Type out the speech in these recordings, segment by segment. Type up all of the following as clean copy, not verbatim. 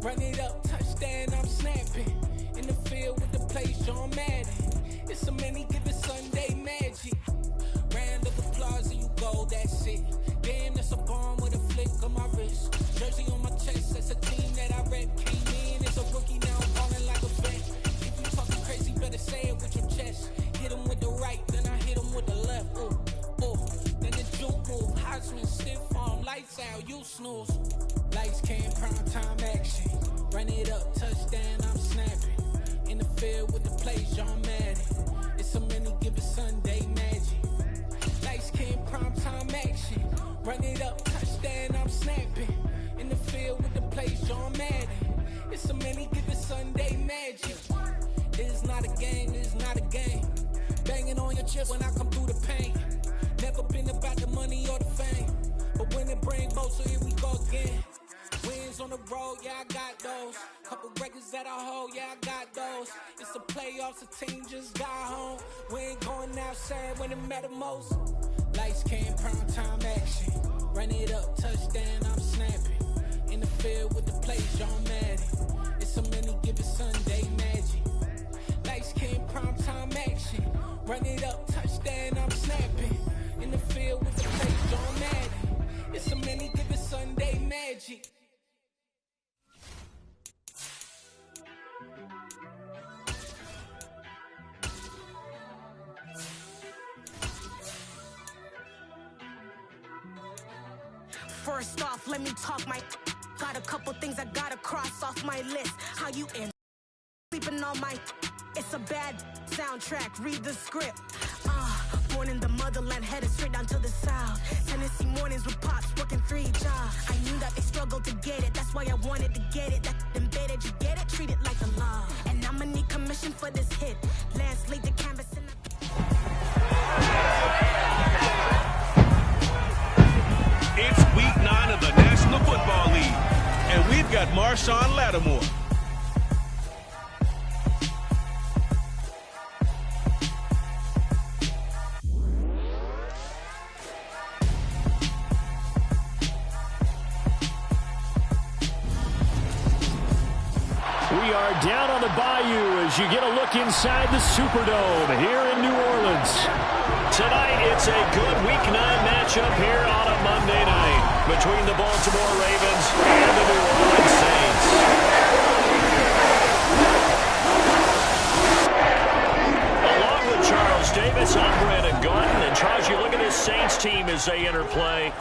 Run it up, touchdown, I'm snapping. In the field with the plays, John Madden. It's so many, give it Sunday magic. Round of applause and you go, that's it. Damn, that's a bomb with a flick on my wrist. Jersey on my chest, that's a team that I rep. Came in as a rookie, now I'm falling like a vet. If you talking crazy, better say it with your chest. Hit him with the right, then I hit him with the left. Ooh, ooh. Then the juke move, Heisman, stiff arm, lights out, you snooze. Lights came, prime time action. Run it up, touchdown, I'm snapping. In the field with the plays, John Madden. It's so many, give it Sunday magic. Lights came, prime time action. Run it up, touchdown, I'm snapping. In the field with the plays, John Madden. It's so many, give it Sunday magic. It is not a game, it is not a game. Banging on your chest when I come through the pain. Never been about the money or the fame. But when it bring both, so here we go again. Wins on the road, yeah, I got those. Couple records that I hold, yeah, I got those. It's the playoffs, the team just got home. We ain't going outside when it matter most. Lights came, prime time action. Run it up, touchdown, I'm snapping. In the field with the plays, John Madden. It's so many, give it Sunday magic. Lights came, prime time action. Run it up, touchdown, I'm snapping. In the field with the plays, John Madden. It's so many, give it Sunday magic. First off, let me talk my. Got a couple things I gotta cross off my list. How you in? Sleeping on my. It's a bad soundtrack. Read the script. Born in the motherland, headed straight down to the south. Tennessee mornings with pops, working 3 jobs. I knew that they struggled to get it. That's why I wanted to get it. That embedded, you get it? Treat it like a law. And I'ma need commission for this hit. Lance laid the canvas in the. It's week 9 of the National Football League, and we've got Marshawn Lattimore. We are down on the bayou as you get a look inside the Superdome here in New Orleans. Tonight, it's a good Week 9 matchup here on a Monday night between the Baltimore Ravens and the New Orleans Saints. Along with Charles Davis, I'm Brandon Gordon. And Charles, you look at this Saints team as they enter play.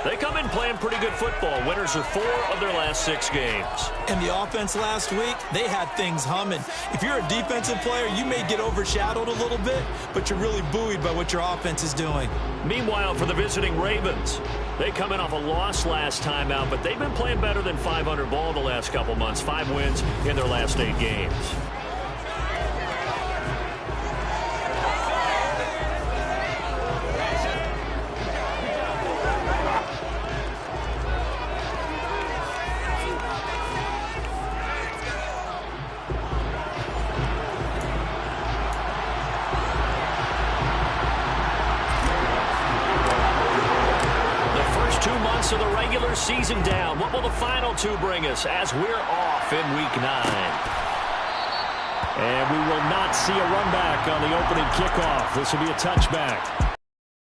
They come in playing pretty good football. Winners of 4 of their last 6 games. And the offense last week, they had things humming. If you're a defensive player, you may get overshadowed a little bit, but you're really buoyed by what your offense is doing. Meanwhile, for the visiting Ravens, they come in off a loss last time out, but they've been playing better than 500 ball the last couple months. 5 wins in their last 8 games. Of the regular season down. What will the final 2 bring us as we're off in Week 9? And we will not see a run back on the opening kickoff. This will be a touchback.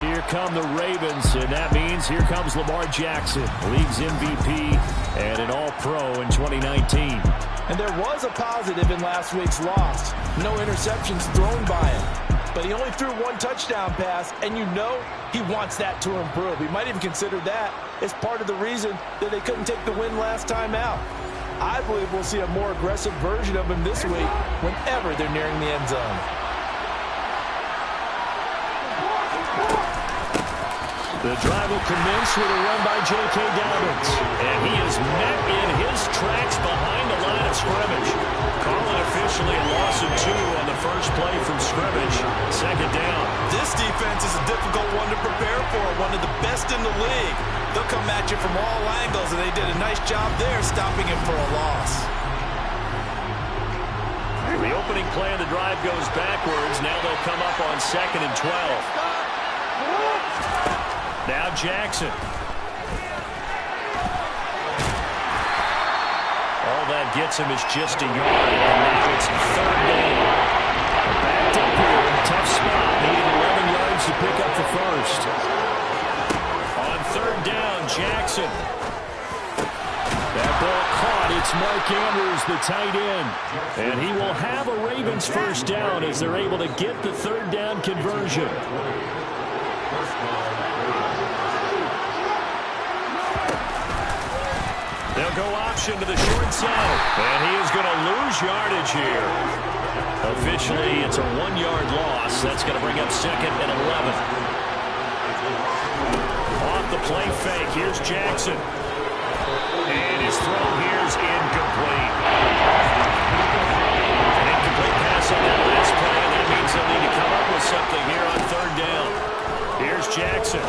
Here come the Ravens, and that means here comes Lamar Jackson, league's MVP and an All-Pro in 2019. And there was a positive in last week's loss. No interceptions thrown by him. But he only threw 1 touchdown pass, and you know he wants that to improve. He might even consider that as part of the reason that they couldn't take the win last time out. I believe we'll see a more aggressive version of him this week whenever they're nearing the end zone. The drive will commence with a run by J.K. Dobbins. And he is met in his tracks behind the line of scrimmage. Calling officially a loss of 2 on the first play from scrimmage. 2nd down. This defense is a difficult one to prepare for. One of the best in the league. They'll come at you from all angles, and they did a nice job there stopping him for a loss. The opening play of the drive goes backwards. Now they'll come up on 2nd and 12. Now Jackson. All that gets him is just a yard, and now it's third down. Backed up here, tough spot, needing 11 yards to pick up the first. On third down, Jackson. That ball caught. It's Mark Andrews, the tight end. And he will have a Ravens first down as they're able to get the third down conversion. They'll go option to the short side. And he is going to lose yardage here. Officially, it's a 1-yard loss. That's going to bring up second and 11. Off the play fake, here's Jackson. And his throw here's incomplete. An incomplete pass on that last play, and that means they'll need to come up with something here on third down. Here's Jackson.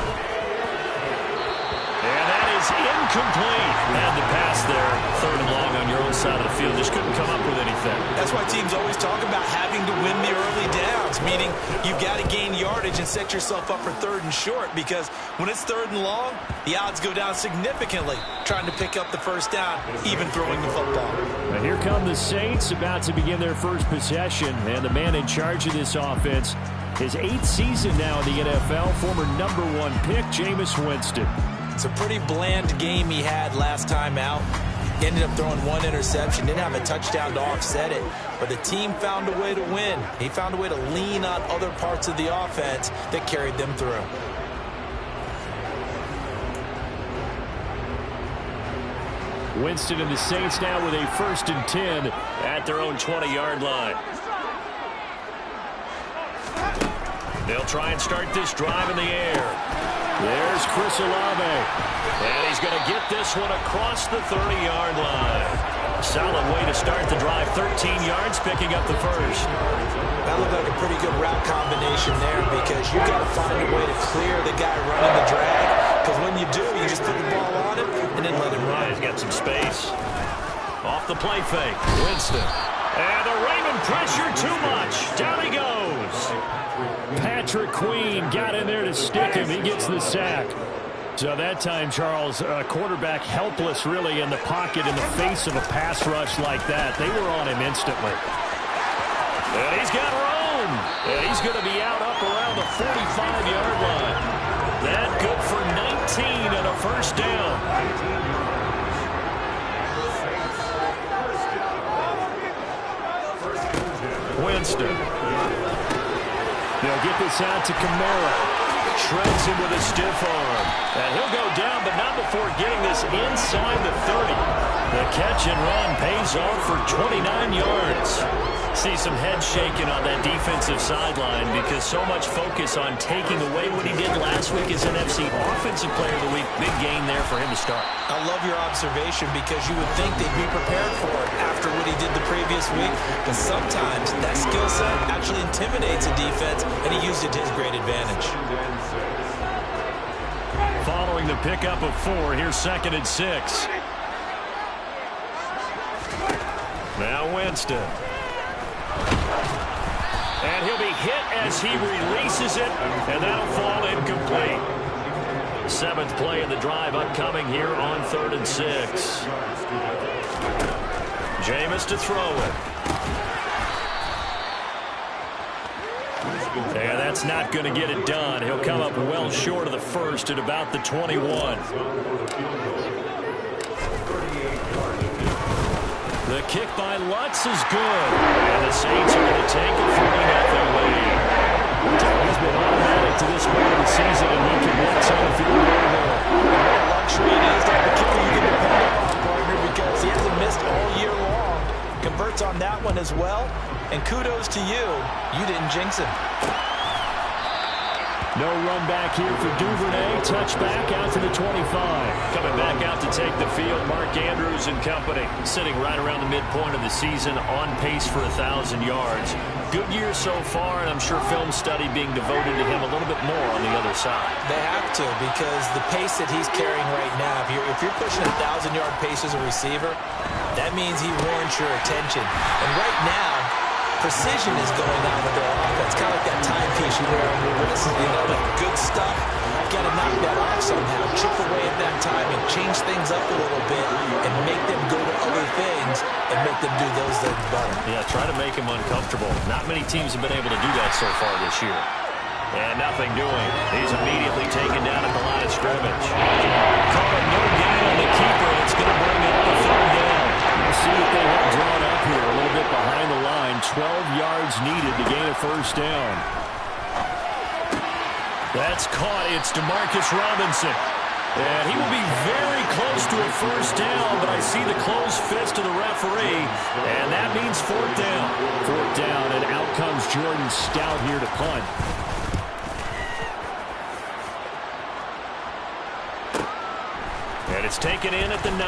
And that is incomplete. Had the pass there, third and long on your own side of the field. Just couldn't come up with anything. That's why teams always talk about having to win the early downs, meaning you've got to gain yardage and set yourself up for third and short, because when it's third and long, the odds go down significantly trying to pick up the first down, even throwing the football. Now here come the Saints, about to begin their first possession, and the man in charge of this offense, his 8th season now in the NFL, former #1 pick, Jameis Winston. It's a pretty bland game he had last time out. He ended up throwing 1 interception, didn't have a touchdown to offset it, but the team found a way to win. He found a way to lean on other parts of the offense that carried them through. Winston and the Saints now with a 1st and 10 at their own 20-yard line. They'll try and start this drive in the air. There's Chris Olave. And he's going to get this one across the 30-yard line. Solid way to start the drive. 13 yards, picking up the first. That looked like a pretty good route combination there, because you've got to find a way to clear the guy running the drag. Because when you do, you just put the ball on him and then let him run. He's got some space. Off the play fake, Winston. And the Raven pressure too much. Down he goes. Patrick Queen got in there to stick him. He gets the sack. So that time, Charles, quarterback helpless really in the pocket in the face of a pass rush like that. They were on him instantly. And he's got room. And he's going to be out up around the 45-yard line. That good for 19 and a first down. Winston. They'll get this out to Kamara. Shreds him with a stiff arm. And he'll go down, but not before getting this inside the 30. The catch and run pays off for 29 yards. See some head shaking on that defensive sideline, because so much focus on taking away what he did last week as NFC Offensive Player of the Week. Big game there for him to start. I love your observation, because you would think they'd be prepared for it after what he did the previous week. But sometimes that skill set actually intimidates a defense, and he used it to his great advantage. Following the pickup of 4, here's 2nd and 6. Now Winston. And he'll be hit as he releases it, and that'll fall incomplete. 7th play of the drive upcoming here on 3rd and 6. Jameis to throw it. And that's not going to get it done. He'll come up well short of the first at about the 21. The kick by Lutz is good. And the Saints are going to take a 40-0 lead. He's been automatic to this point of the season, and he can watch on the field right now. What a luxury it is to have a kicker you can depend on, partner, because he hasn't missed all year long. Converts on that one as well. And kudos to you. You didn't jinx him. No run back here for Duvernay. Touchback out to the 25. Coming back out to take the field, Mark Andrews and company. Sitting right around the midpoint of the season, on pace for 1,000 yards. Good year so far, and I'm sure film study being devoted to him a little bit more on the other side. They have to, because the pace that he's carrying right now, if you're pushing a 1,000-yard pace as a receiver, that means he warrants your attention. And right now, precision is going on with their offense. Kind of like that timepiece you wear on your wrist. You know, that good stuff. Got to knock that off somehow. Chip away at that time and change things up a little bit and make them go to other things and make them do those things better. Yeah, try to make them uncomfortable. Not many teams have been able to do that so far this year. And nothing doing. He's immediately taken down at the line of scrimmage. Call it no gain on the keeper. It's going to bring up the third down. We'll see what they have drawn up here. A little bit behind the line. 12 yards needed to gain a first down. That's caught. It's DeMarcus Robinson. And he will be very close to a first down, but I see the closed fist of the referee, and that means fourth down. Fourth down, and out comes Jordan Stout here to punt. And it's taken in at the 9.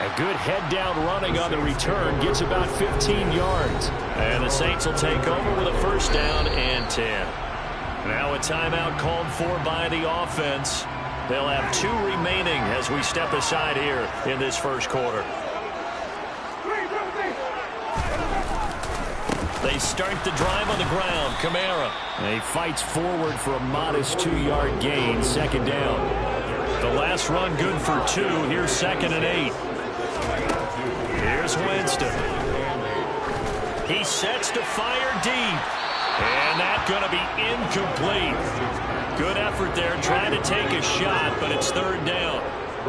A good head-down running on the return gets about 15 yards. And the Saints will take over with a first down and 10. Now a timeout called for by the offense. They'll have 2 remaining as we step aside here in this first quarter. They start the drive on the ground. Kamara. He fights forward for a modest 2-yard gain. Second down. The last run good for 2. Here's 2nd and 8. Here's Winston. He sets to fire deep. And that's going to be incomplete. Good effort there trying to take a shot, but it's third down.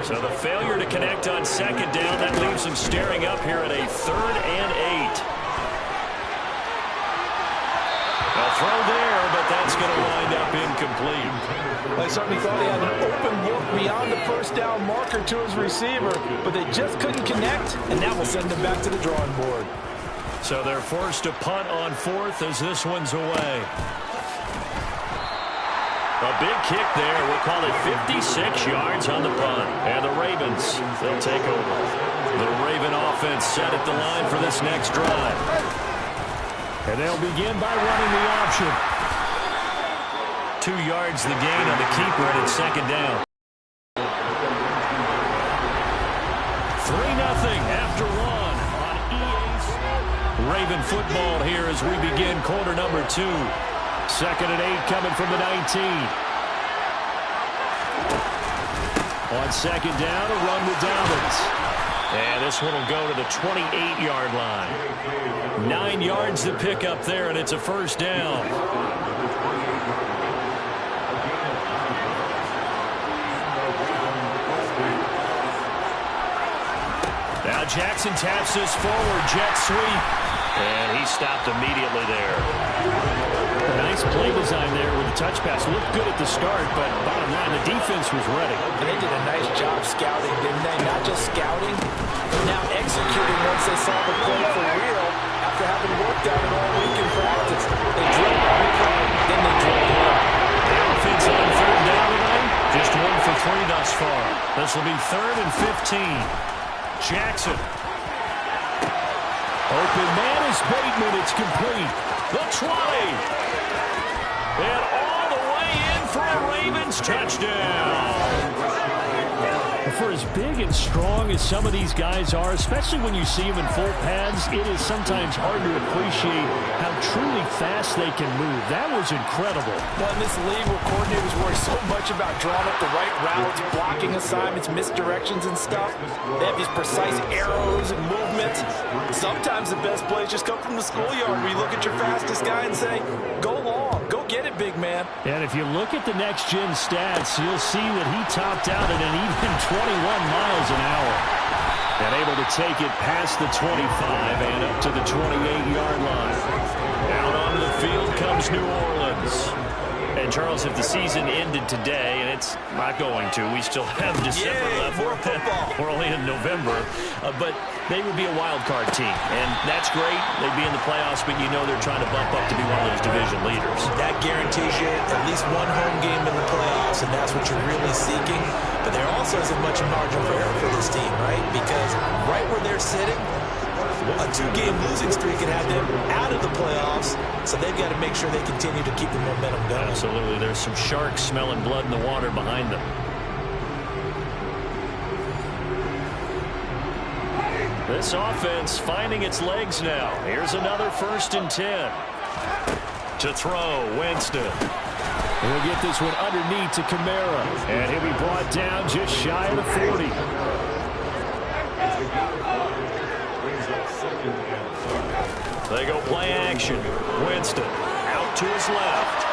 So the failure to connect on second down, that leaves him staring up here at a 3rd and 8. A throw there, but that's going to wind up incomplete. I certainly thought he had an open look beyond the first down marker to his receiver, but they just couldn't connect, and that will send them back to the drawing board. So they're forced to punt on 4th as this one's away. A big kick there. We'll call it 56 yards on the punt. And the Ravens, they'll take over. The Raven offense set at the line for this next drive. And they'll begin by running the option. 2 yards the gain on the keeper, and it's second down. 3-0 after 1 on EA's Raven football here as we begin quarter number 2. 2nd and 8 coming from the 19. On second down, a run with Dobbins. And this one will go to the 28-yard line. 9 yards to pick up there, and it's a first down. Now Jackson taps this forward, jet sweep. And he stopped immediately there. A nice play design there with the touch pass. Looked good at the start, but bottom line, the defense was ready. And they did a nice job scouting, didn't they? Not just scouting, but now executing once they saw the play for real after having worked on it all week in practice. They drilled on the play, then they drilled hard. The offense on third down tonight, just 1 for 3 thus far. This will be 3rd and 15. Jackson. Open man is Bateman. It's complete. The 20. And all the way in for a Ravens touchdown. For as big and strong as some of these guys are, especially when you see them in full pads, it is sometimes hard to appreciate how truly fast they can move. That was incredible. Well, in this league where coordinators worry so much about drawing up the right routes, blocking assignments, misdirections and stuff, they have these precise arrows and movements. Sometimes the best plays just come from the schoolyard where you look at your fastest guy and say, go long, go get it, big man. And if you look at the next-gen stats, you'll see that he topped out at an even 21 miles an hour. And able to take it past the 25 and up to the 28-yard line. Out onto the field comes New Orleans. And, Charles, if the season ended today, and it's not going to, we still have December left. More football. We're only in November. But they would be a wild card team. And that's great. They'd be in the playoffs, but you know they're trying to bump up to be one of those division leaders. That guarantees you at least one home game in the playoffs, and that's what you're really seeking. But there also isn't much margin for error for this team, right? Because right where they're sitting, a 2-game losing streak could have them out of the playoffs, so they've got to make sure they continue to keep the momentum going. Absolutely. There's some sharks smelling blood in the water behind them. This offense finding its legs now. Here's another 1st and 10. To throw, Winston. He'll get this one underneath to Kamara. And he'll be brought down just shy of the 40. They go play action. Winston out to his left.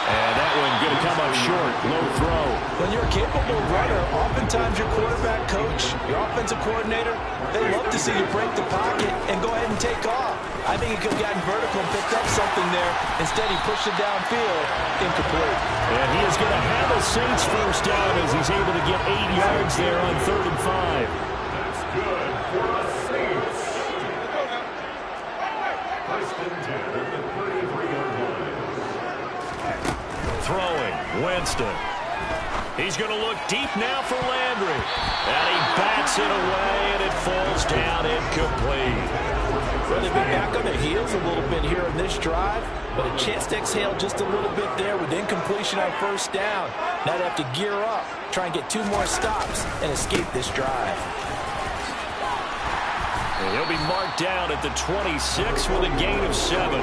And that one going to come up short. Low throw. When you're a capable runner, oftentimes your quarterback coach, your offensive coordinator, they love to see you break the pocket and go ahead and take off. I think he could have gotten vertical and picked up something there. Instead, he pushed it downfield. Incomplete. And he is going to have a Saints first down as he's able to get 8 yards there on 3rd and 5. That's good for the Saints. First and 10 at the 33-yard line. Throwing, Winston. He's going to look deep now for Landry. And he bats it away, and it falls down incomplete. Well, they've been back on their heels a little bit here in this drive, but a chance to exhale just a little bit there with incompletion on first down. Now they have to gear up, try and get 2 more stops, and escape this drive. And he'll be marked down at the 26 with a gain of 7.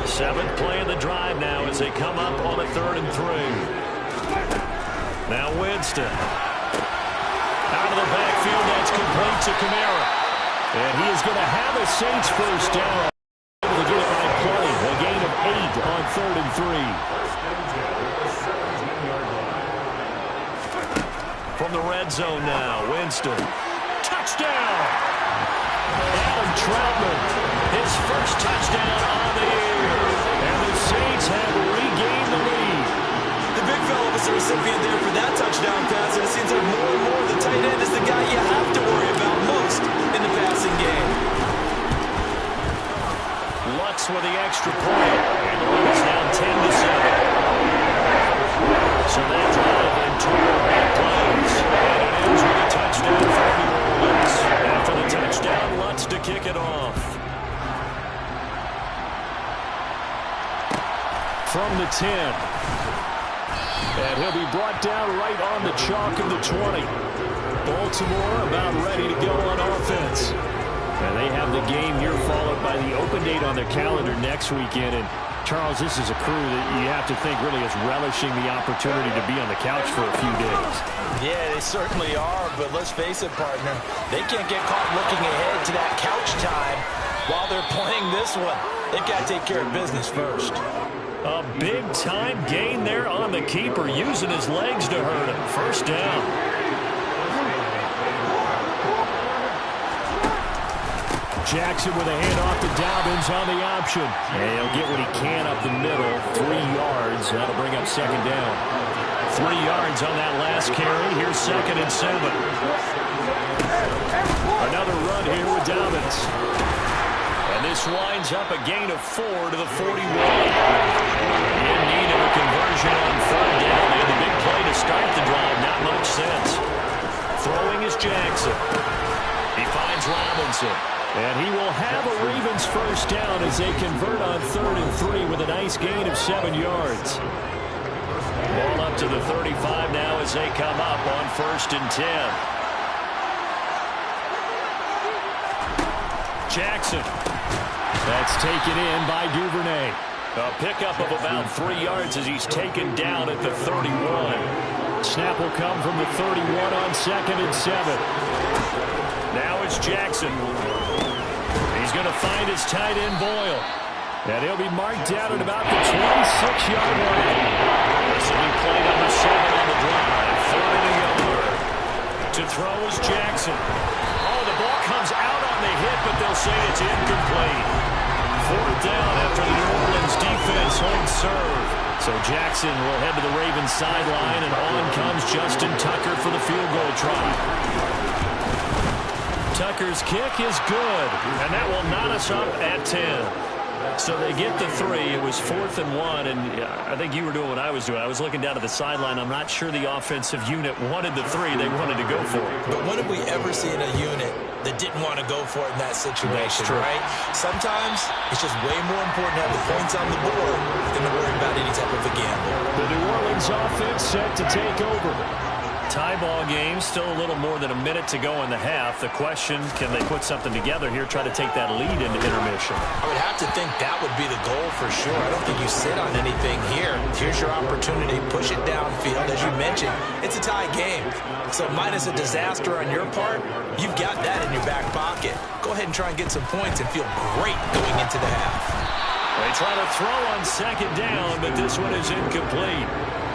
7th play of the drive now as they come up on a 3rd and 3. Now Winston. Out of the backfield, that's complete to Kamara. And he is going to have a Saints first down. Able to get it by play. A gain of 8 on 3rd and 3. From the red zone now, Winston. Touchdown! Adam Troutman, his first touchdown on the year. And the Saints have regained the lead. The big fella was the recipient there for that touchdown pass, and it seems like more and more the tight end is the guy you have to worry about most in the passing game. Lutz with the extra point, and the lead is now 10-7. So that drive in 2 plays, and it ends with a touchdown for New Orleans. After the touchdown, Lutz to kick it off. From the 10. And he'll be brought down right on the chalk of the 20. Baltimore about ready to go on offense. And they have the game here followed by the open date on their calendar next weekend. And Charles, this is a crew that you have to think really is relishing the opportunity to be on the couch for a few days. Yeah, they certainly are, but let's face it, partner. They can't get caught looking ahead to that couch time while they're playing this one. They've got to take care of business first. A big-time gain there on the keeper, using his legs to hurt him. First down. Jackson with a handoff to Dobbins on the option. And he'll get what he can up the middle. 3 yards. That'll bring up 2nd down. 3 yards on that last carry. Here's 2nd and 7. Another run here with Dobbins. And this winds up a gain of 4 to the 41. In need of a conversion on 3rd down. They had the big play to start the drive. Not much sense. Throwing is Jackson. He finds Robinson. And he will have a Ravens first down as they convert on 3rd and 3 with a nice gain of 7 yards. Ball up to the 35 now as they come up on 1st and 10. Jackson. That's taken in by Duvernay. A pickup of about 3 yards as he's taken down at the 31. Snap will come from the 31 on 2nd and 7. Now it's Jackson. He's going to find his tight end, Boyle. And he'll be marked down at about the 26-yard line. This will be play number 7 on the drive. 3rd and a yard. To throw is Jackson. Oh, the ball comes out on the hit, but they'll say it's incomplete. 4th down after the New Orleans defense holds serve. So Jackson will head to the Ravens sideline, and on comes Justin Tucker for the field goal try. Tucker's kick is good, and that will knot us up at 10. So they get the 3. It was 4th and 1, and I think you were doing what I was doing. I was looking down at the sideline. I'm not sure the offensive unit wanted the 3. They wanted to go for it. But when have we ever seen a unit that didn't want to go for it in that situation, right? Sometimes it's just way more important to have the points on the board than to worry about any type of a gamble. The New Orleans offense set to take over. Tie ball game, still a little more than a minute to go in the half. The question, can they put something together here, try to take that lead into intermission? I would have to think that would be the goal for sure. I don't think you sit on anything here. Here's your opportunity. Push it downfield. As you mentioned, it's a tie game. So minus a disaster on your part, you've got that in your back pocket. Go ahead and try and get some points and feel great going into the half. They try to throw on second down, but this one is incomplete.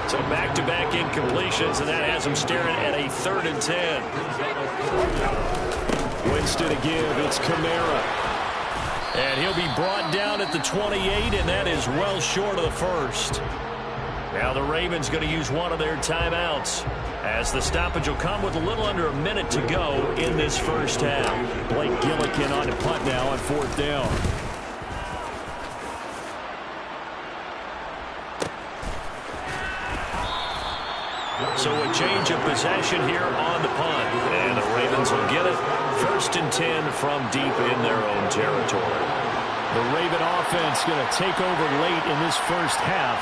So back-to-back incompletions, and that has them staring at a 3rd and 10. Winston to give. It's Kamara. And he'll be brought down at the 28, and that is well short of the first. Now the Ravens going to use one of their timeouts, as the stoppage will come with a little under a minute to go in this first half. Blake Gillikin on the punt now on 4th down. So a change of possession here on the punt. And the Ravens will get it. 1st and 10 from deep in their own territory. The Raven offense going to take over late in this first half.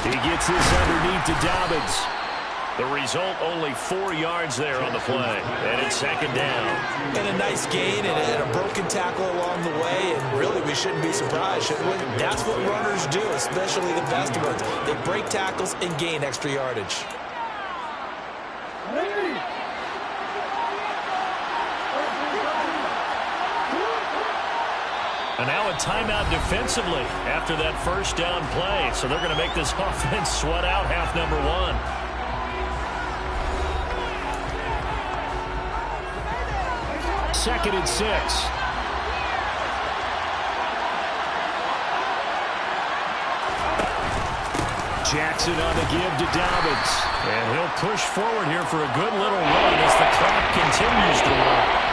He gets this underneath to Dobbins. The result, only 4 yards there on the play. And it's 2nd down. And a nice gain and a broken tackle along the way. And really, we shouldn't be surprised, should we? That's what runners do, especially the best ones. They break tackles and gain extra yardage. And now a timeout defensively after that first down play. So they're going to make this offense sweat out half number 1. 2nd and 6. Jackson on the give to Dobbins. And he'll push forward here for a good little run as the clock continues to run.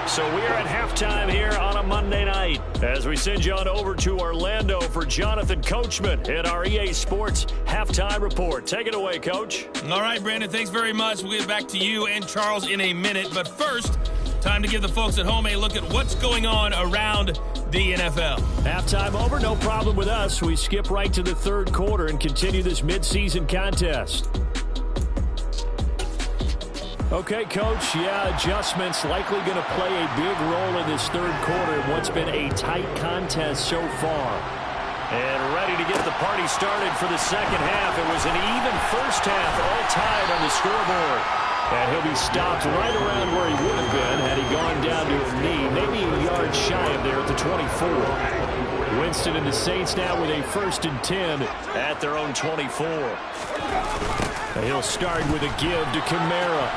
So we are at halftime here on a Monday night as we send you on over to Orlando for Jonathan Coachman at our EA Sports Halftime Report. Take it away, Coach. All right, Brandon, thanks very much. We'll get back to you and Charles in a minute. But first, time to give the folks at home a look at what's going on around the NFL. Halftime over, no problem with us. We skip right to the 3rd quarter and continue this midseason contest. Okay, Coach, adjustments likely going to play a big role in this 3rd quarter in what's been a tight contest so far. And ready to get the party started for the 2nd half. It was an even first half, all tied on the scoreboard. And he'll be stopped right around where he would have been had he gone down to a knee, maybe a yard shy of there at the 24. Winston and the Saints now with a 1st and 10 at their own 24. And he'll start with a give to Kamara.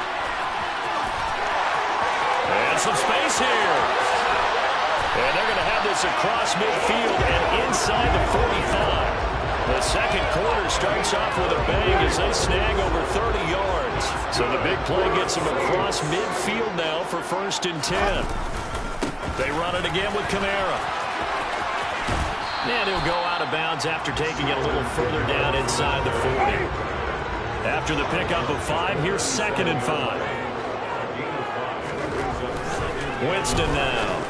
And some space here. And they're going to have this across midfield and inside the 45. The 2nd quarter starts off with a bang as they snag over 30 yards. So the big play gets them across midfield now for 1st and 10. They run it again with Kamara. And he'll go out of bounds after taking it a little further down inside the 40. After the pickup of 5, here's 2nd and 5. Winston now.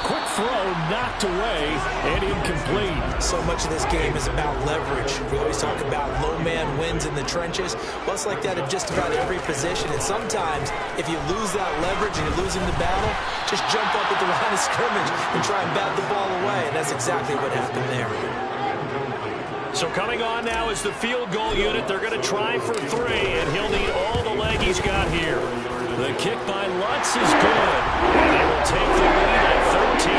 Quick throw knocked away and incomplete. So much of this game is about leverage. We always talk about low man wins in the trenches. Well, it's like that in just about every position. And sometimes, if you lose that leverage and you're losing the battle, just jump up at the line of scrimmage and try and bat the ball away. And that's exactly what happened there. So coming on now is the field goal unit. They're going to try for 3, and he'll need all the leg he's got here. The kick by Lutz is good. And they will take the lead at 13-10.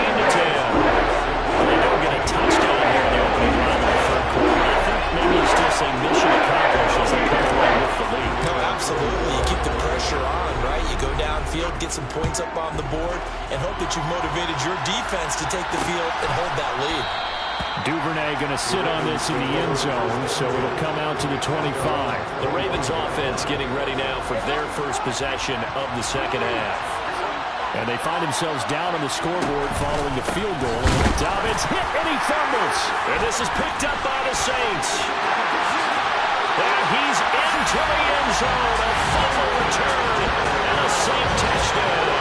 They don't get a touchdown here in the opening line of the 3rd quarter. I think maybe it's just a mission accomplished as they come away with the lead. No, absolutely. You keep the pressure on, right? You go downfield, get some points up on the board, and hope that you've motivated your defense to take the field and hold that lead. Duvernay going to sit on this in the end zone, so it'll come out to the 25. The Ravens offense getting ready now for their first possession of the 2nd half. And they find themselves down on the scoreboard following the field goal. Dobbins hit and he fumbles. And this is picked up by the Saints. And he's into the end zone. A fumble return and a Saint touchdown.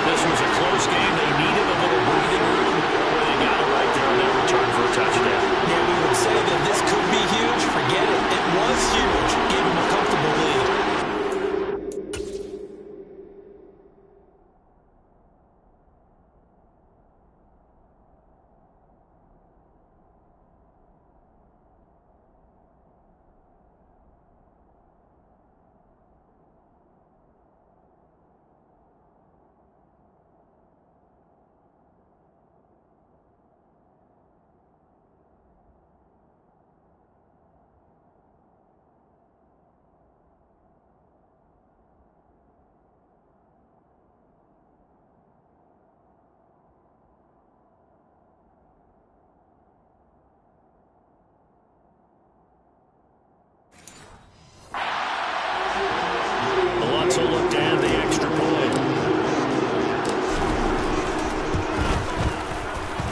This was a close game. They needed a little breathing room. Well, they got it right there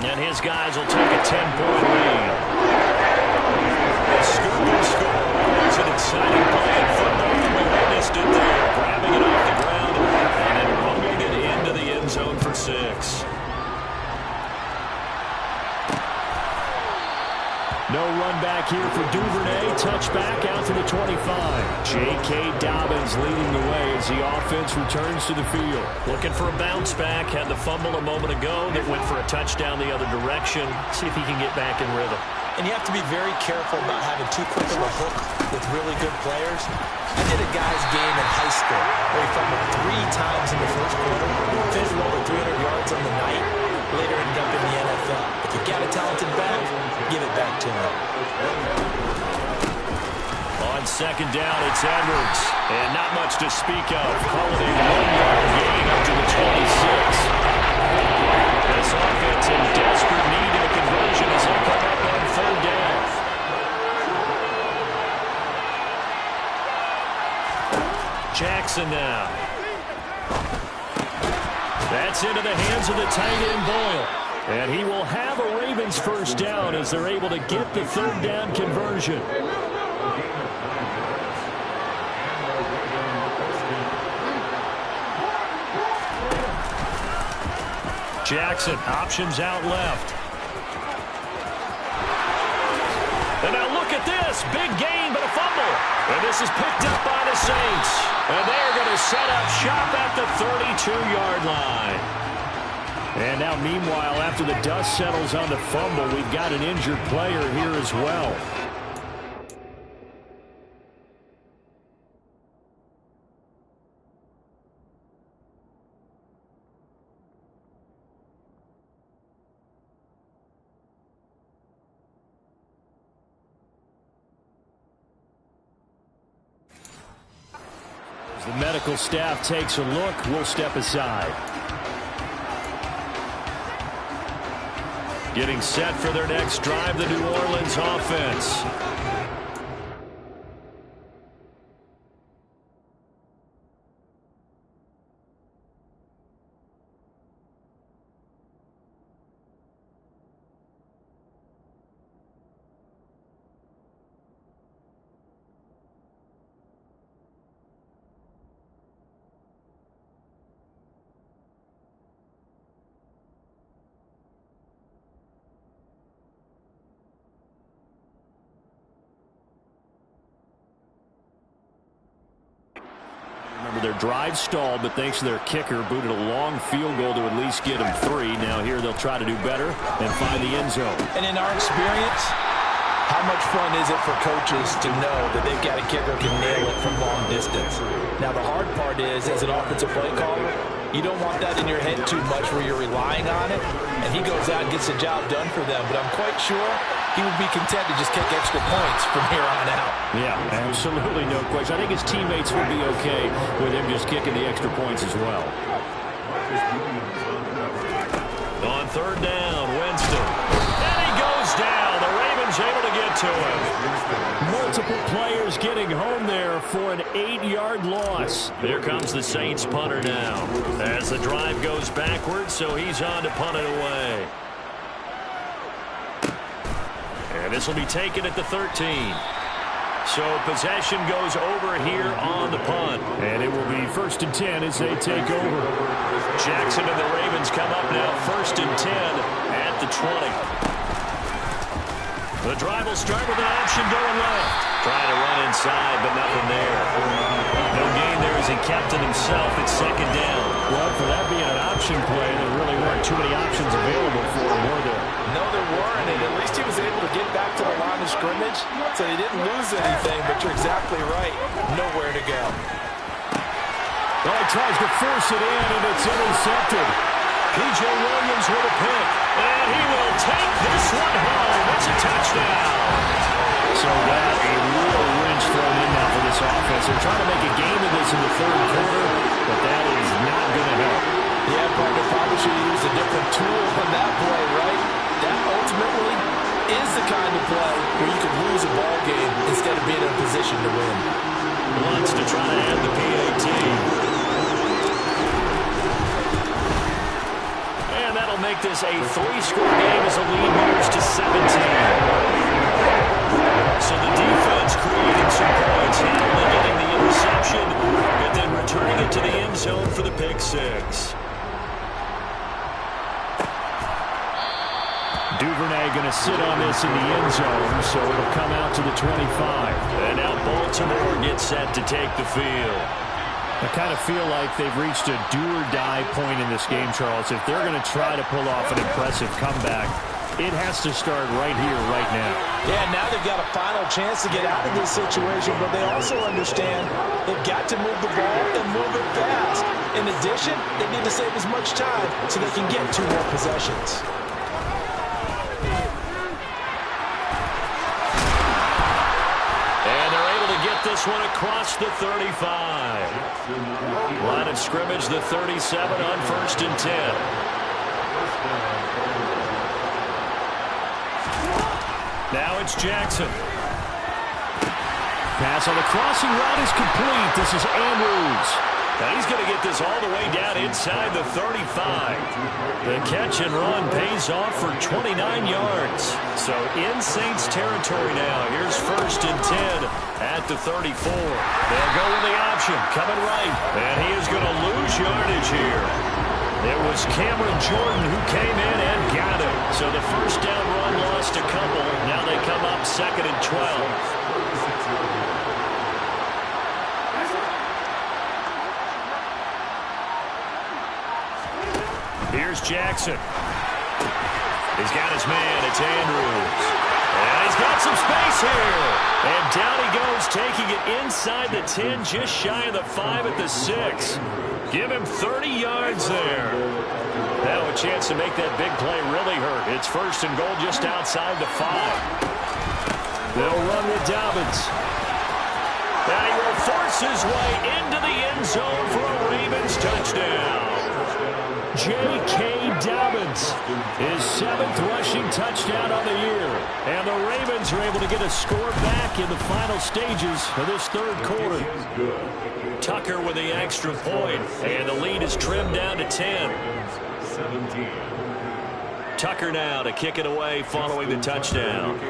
And his guys will take a 10-point lead. Scoop and score. It's an exciting play in football, and we witnessed it there. Grabbing it off the ground and then rolling it into the end zone for 6. No run back here for Duvernay. Touchback out to the 25. J.K. Dobbins leading the way as the offense returns to the field. Looking for a bounce back. Had the fumble a moment ago that went for a touchdown the other direction. See if he can get back in rhythm. And you have to be very careful about having too quick of a hook with really good players. I did a guy's game in high school where he fumbled 3 times in the first quarter, finished with over 300 yards on the night, later ended up in the NFL. If you got a talented back, give it back to him. On second down, it's Edwards. And not much to speak of. Calling a 1-yard gain up to the 26. This offense in desperate need of a conversion as they come up on 3rd down. Jackson now. That's into the hands of the tight end Boyle. And he will have a Ravens first down as they're able to get the 3rd down conversion. Jackson, options out left. And now look at this. Big gain, but a fumble. And this is picked up by the Saints. And they're going to set up shop at the 32-yard line. And now, meanwhile, after the dust settles on the fumble, we've got an injured player here as well. As the medical staff takes a look, we'll step aside. Getting set for their next drive, the New Orleans offense. Their drive stalled, but thanks to their kicker, booted a long field goal to at least get them 3. Now here they'll try to do better and find the end zone. And in our experience, how much fun is it for coaches to know that they've got a kicker who can nail it from long distance? Now the hard part is, as an offensive play caller, you don't want that in your head too much where you're relying on it, and he goes out and gets the job done for them. But I'm quite sure he would be content to just kick extra points from here on out. Yeah, absolutely no question. I think his teammates would be okay with him just kicking the extra points as well. On 3rd down, Winston. And he goes down. The Ravens able to get to him. Multiple players getting home there for an 8-yard loss. Here comes the Saints punter now. As the drive goes backwards, so he's on to punt it away. And this will be taken at the 13. So possession goes over here on the punt. And it will be 1st and 10 as they take over. Jackson and the Ravens come up now 1st and 10 at the 20. The drive will start with an option going left. Trying to run inside, but nothing there. No gain there as he kept it himself at 2nd down. Well, for that being an option play, there really weren't too many options available for him, were there? No, there weren't, and at least he was able to get back to the line of scrimmage, so he didn't lose anything, but you're exactly right. Nowhere to go. Well, he tries to force it in, and it's intercepted. P.J. Williams with a pick, and he will take this one home. It's a touchdown. So that a real wrench thrown in now for this offense. They're trying to make a game of this in the 3rd quarter, but that is not going to help. Yeah, partner probably should have used a different tool on that play, right? That ultimately is the kind of play where you can lose a ball game instead of being in a position to win. Wants to try to add the PAT. And that'll make this a 3-score game as the lead moves to 17. So the defense creating some points, handling getting the interception, and then returning it to the end zone for the pick six. Duvernay going to sit on this in the end zone, so it'll come out to the 25. And now Baltimore gets set to take the field. I kind of feel like they've reached a do-or-die point in this game, Charles. If they're going to try to pull off an impressive comeback, it has to start right here, right now. Yeah, now they've got a final chance to get out of this situation, but they also understand they've got to move the ball and move it fast. In addition, they need to save as much time so they can get 2 more possessions. This one across the 35. Line of scrimmage, the 37 on 1st and 10. Now it's Jackson. Pass on the crossing route is complete. This is Andrews. Now he's going to get this all the way down inside the 35. The catch and run pays off for 29 yards. So in Saints territory now. Here's 1st and 10 at the 34. They'll go with the option, coming right. And he is going to lose yardage here. It was Cameron Jordan who came in and got it. So the first down run lost a couple. Now they come up 2nd and 12. Here's Jackson. He's got his man. It's Andrews. And he's got some space here. And down he goes, taking it inside the 10, just shy of the 5 at the 6. Give him 30 yards there. Now a chance to make that big play really hurt. It's 1st and goal just outside the 5. They'll run with Dobbins. And he will force his way into the end zone for a Ravens touchdown. J.K. Dobbins, his 7th rushing touchdown on the year. And the Ravens are able to get a score back in the final stages of this 3rd quarter. Tucker with the extra point, and the lead is trimmed down to 10. Tucker now to kick it away following the touchdown.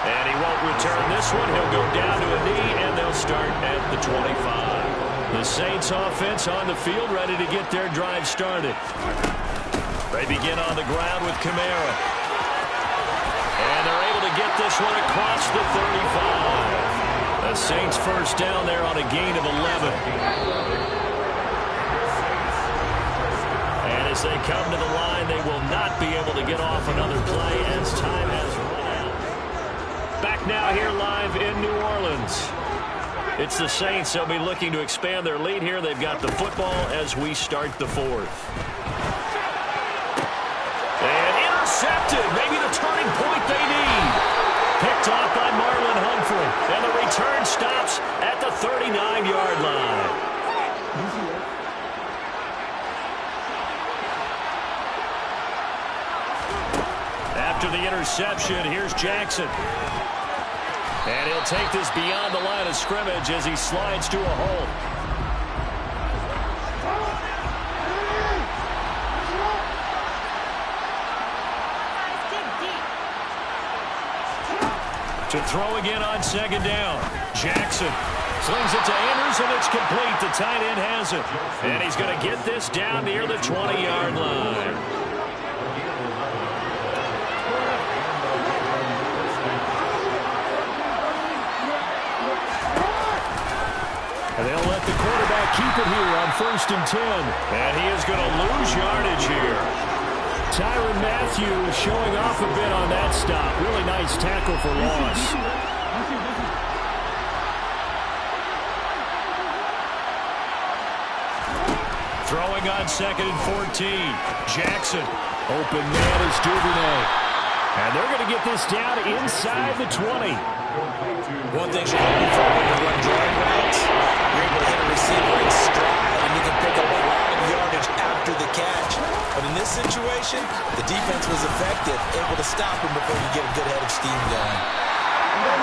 And he won't return this one. He'll go down to a knee, and they'll start at the 25. The Saints offense on the field, ready to get their drive started. They begin on the ground with Kamara. And they're able to get this one across the 35. The Saints first down there on a gain of 11. And as they come to the line, they will not be able to get off another play as time has run out. Back now here live in New Orleans. It's the Saints. They'll be looking to expand their lead here. They've got the football as we start the 4th. And intercepted. Maybe the turning point they need. Picked off by Marlon Humphrey. And the return stops at the 39-yard line. After the interception, here's Jackson. And he'll take this beyond the line of scrimmage as he slides to a hole. To throw again on 2nd down. Jackson slings it to Andrews, and it's complete. The tight end has it. And he's going to get this down near the 20-yard line. And they'll let the quarterback keep it here on 1st and 10. And he is going to lose yardage here. Tyrann Mathieu showing off a bit on that stop. Really nice tackle for loss. Throwing on 2nd and 14. Jackson. Open man is Duvernay. And they're going to get this down inside the 20. One thing you're looking for when you run drawing routes, you're able to hit a receiver in stride, and you can pick up a lot of yardage after the catch. But in this situation, the defense was effective, able to stop him before you get a good head of steam going.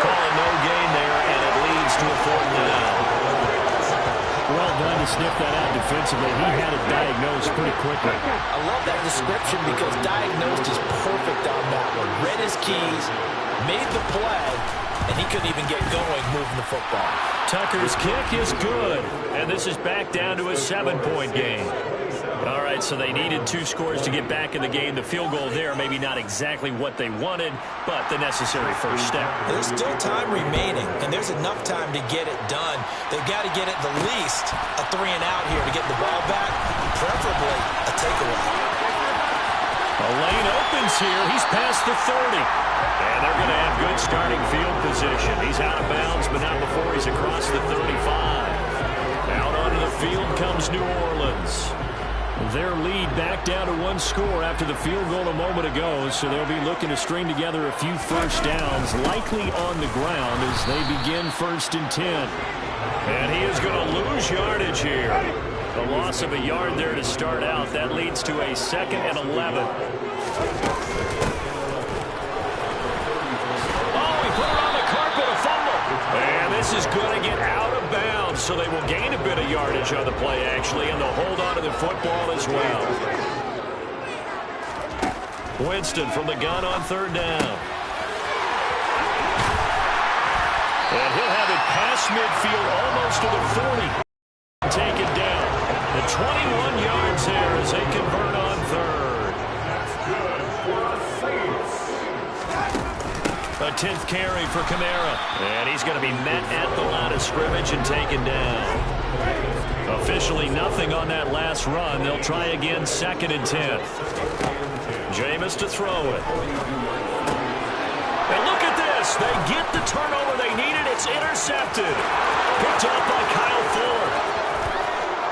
Call a no gain there, and it leads to a 4th down. well done to sniff that out defensively. He had it diagnosed pretty quickly. I love that description because diagnosed is perfect on that one. Read his keys, made the play, and he couldn't even get going moving the football. Tucker's kick is good, and this is back down to a 7-point game. All right, so they needed 2 scores to get back in the game. The field goal there, maybe not exactly what they wanted, but the necessary first step. There's still time remaining, and there's enough time to get it done. They've got to get at the least a 3-and-out here to get the ball back, preferably a takeaway. A lane opens here. He's past the 30. And they're going to have good starting field position. He's out of bounds, but not before he's across the 35. Out onto the field comes New Orleans. Their lead back down to 1 score after the field goal a moment ago, so they'll be looking to string together a few first downs, likely on the ground as they begin 1st and 10. And he is going to lose yardage here. The loss of a yard there to start out. That leads to a 2nd and 11. Oh, he put it on the carpet, a fumble. And this is going to get out of bounds, so they will gain a bit of yardage on the play, actually, and they'll hold on to the football as well. Winston from the gun on 3rd down. And he'll have it past midfield, almost to the 40. Take it down. The 21 yards there as they convert on 3rd. That's good for a Saints. A 10th carry for Kamara. And he's going to be met at the line of scrimmage and taken down. Officially nothing on that last run. They'll try again 2nd and 10. Jameis to throw it. And look at this. They get the turnover they needed. It's intercepted. Picked up by Kyle Fuller.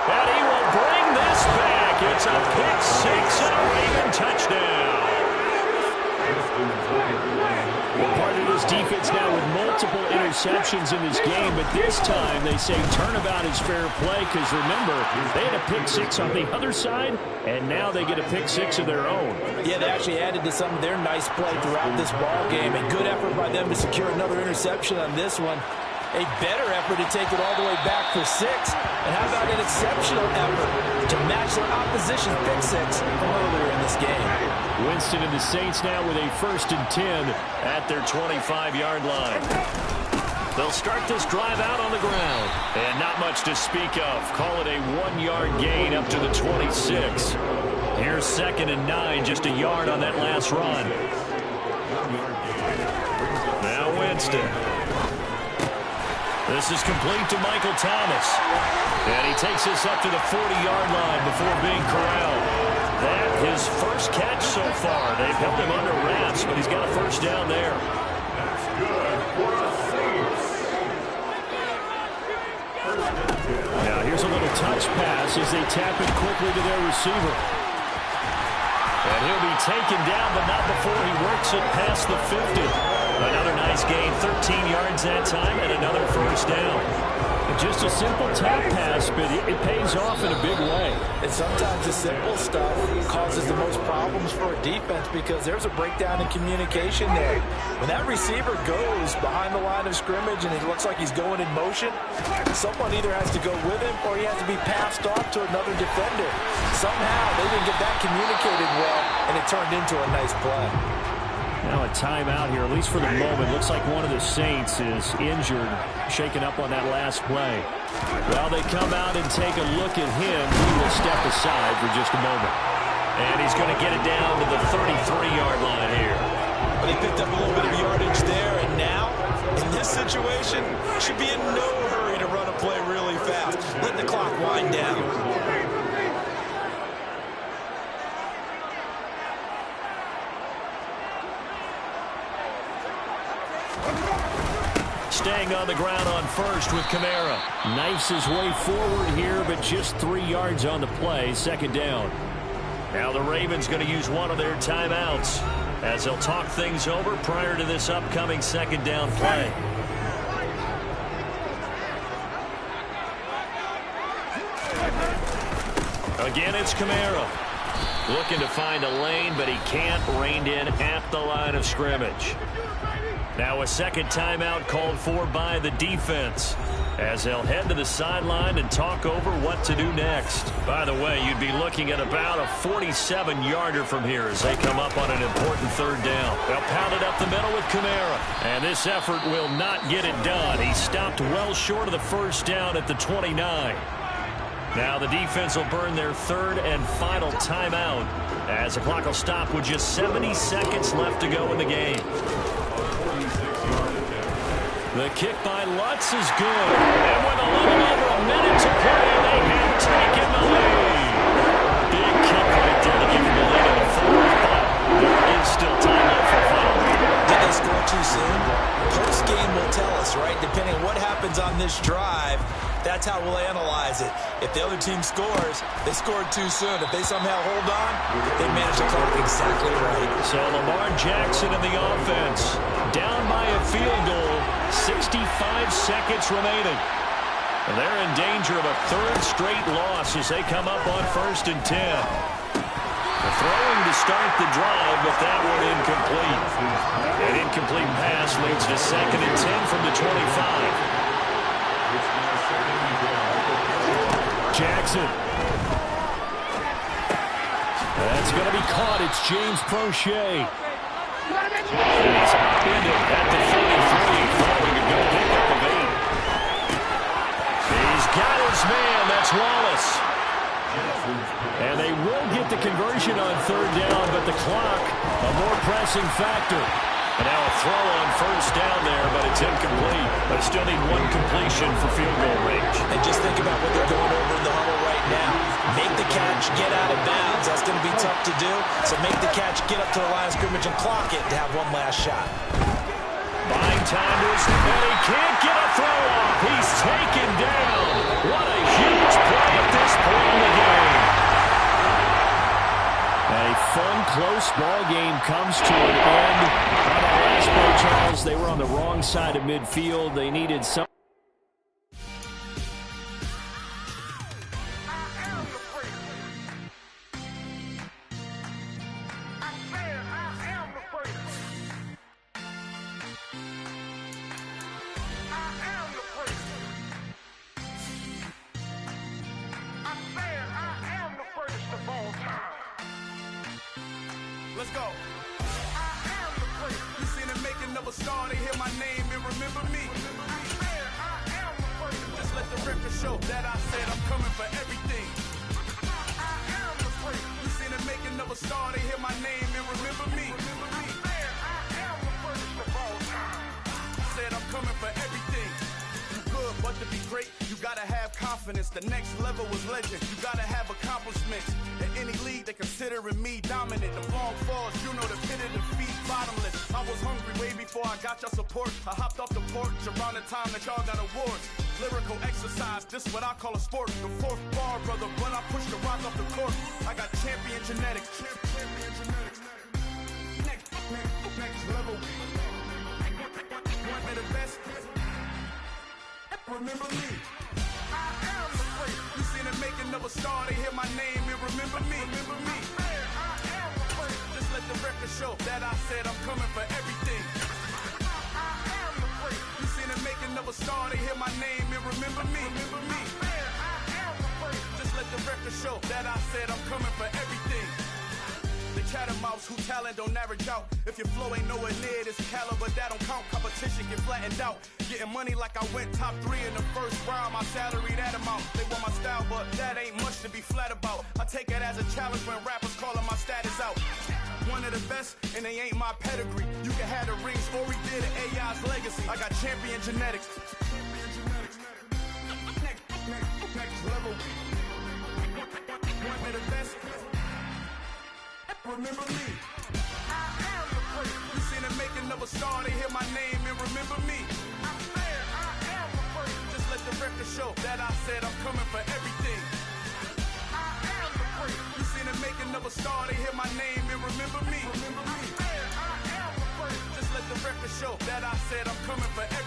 And he will bring this back. It's a pick-6 and a Raven touchdown. Well, part of this defense now with multiple interceptions in this game, but this time they say turnabout is fair play because, remember, they had a pick-6 on the other side, and now they get a pick-6 of their own. Yeah, they actually added to some of their nice play throughout this ball game. A good effort by them to secure another interception on this one. A better effort to take it all the way back for 6. And how about an exceptional effort to match their opposition's pick-6 from earlier in this game. Winston and the Saints now with a 1st and 10 at their 25-yard line. They'll start this drive out on the ground. And not much to speak of. Call it a 1-yard gain up to the 26. Here's 2nd and 9, just a yard on that last run. Now Winston. This is complete to Michael Thomas. And he takes this up to the 40-yard line before being corralled. That his first catch so far. They've held him under wraps, but he's got a 1st down there. That's good for a Saints. Now here's a little touch pass as they tap it quickly to their receiver. And he'll be taken down, but not before he works it past the 50. Another nice gain, 13 yards that time, and another 1st down. Just a simple tap pass, but it pays off in a big way. And sometimes the simple stuff causes the most problems for a defense because there's a breakdown in communication there. When that receiver goes behind the line of scrimmage and it looks like he's going in motion, someone either has to go with him or he has to be passed off to another defender. Somehow they didn't get that communicated well, and it turned into a nice play. Now a timeout here, at least for the moment. Looks like one of the Saints is injured, shaken up on that last play. Well, they come out and take a look at him. He will step aside for just a moment. And he's going to get it down to the 33-yard line here. But he picked up a little bit of yardage there, and now, in this situation, should be in no hurry to run a play really fast. Let the clock wind down. Staying on the ground on 1st with Kamara. Knifes his way forward here, but just 3 yards on the play. 2nd down. Now the Ravens going to use one of their timeouts as they'll talk things over prior to this upcoming 2nd down play. Again, it's Kamara. Looking to find a lane, but he can't. Reined in at the line of scrimmage. Now a 2nd timeout called for by the defense. as they'll head to the sideline and talk over what to do next. By the way, you'd be looking at about a 47-yarder from here as they come up on an important third down. They'll pound it up the middle with Kamara, and this effort will not get it done. He stopped well short of the first down at the 29. Now the defense will burn their third and final timeout as the clock will stop with just 70 seconds left to go in the game. The kick by Lutz is good. And with a little over a minute to play, they have taken the lead. Big kick right there to give them the lead in the fourth, but there is still time left for fun. Did they score too soon? Post-game will tell us, right? Depending on what happens on this drive, that's how we'll analyze it. If the other team scores, they scored too soon. If they somehow hold on, they manage the clock exactly right. So Lamar Jackson in the offense, down by a field goal, 65 seconds remaining. And they're in danger of a third straight loss as they come up on 1st and 10. Throwing to start the drive, but that one incomplete. An incomplete pass leads to 2nd and 10 from the 25. Jackson. That's going to be caught. It's James Prochet. He's upended at the 43 following a good pickup of 8. He's got his man. That's Wallace. And they will get the conversion on third down, but the clock, a more pressing factor. And now a throw on 1st down there, but it's incomplete. They still need one completion for field goal range. And just think about what they're going over in the huddle right now. Make the catch, get out of bounds. That's going to be tough to do. So make the catch, get up to the line of scrimmage, and clock it to have one last shot. Buying time to his and he can't get a throw off. He's taken down. What a huge play at this point in the game. A fun, close ball game comes to an end. On that last play, Charles, they were on the wrong side of midfield. They needed some. Let's go. I am the place. You seen the making of a star, they hear my name and remember me. I am the place. Just let the record show that I said I'm coming for everything. I am the place. You seen the making of a star, they hear my name and remember me. I am the first of all time. I said I'm coming for everything. You good, but to be great, you gotta have confidence. The next level was legend. You gotta have accomplishments. In any league, they considering me dominant. The long falls, you know the pit of defeat, bottomless. I was hungry way before I got your support. I hopped off the porch around the time that y'all got awards. Lyrical exercise, this what I call a sport. The 4th bar, brother, when I push the rock off the court. I got champion genetics. Next level. One of the best. Remember me. I am the place. You seen the making of a star, they hear my name and remember me. Remember me. I am the place. Just let the record show that I said I'm coming for everything. I am the place. You seen the making of a star, they hear my name and remember me. Remember me. I am the place. Just let the record show that I said I'm coming for everything. The catamounts who talent don't average out. If your flow ain't nowhere near this caliber, that don't count. Competition get flattened out. Getting money like I went top 3 in the first round. My salary that amount. They want my style, but that ain't much to be flat about. I take it as a challenge when rappers calling my status out. One of the best, and they ain't my pedigree. You can have the rings, or we did it, AI's legacy. I got champion genetics. Next level. One of the best. Remember me. I am the place. You seen the making of a star, they hear my name and remember me. I am the place. Just let the record show that I said I'm coming for everything. I am the place. You seen the making of a star, they hear my name and remember me. Remember me. I am the place. Just let the record show that I said I'm coming for everything.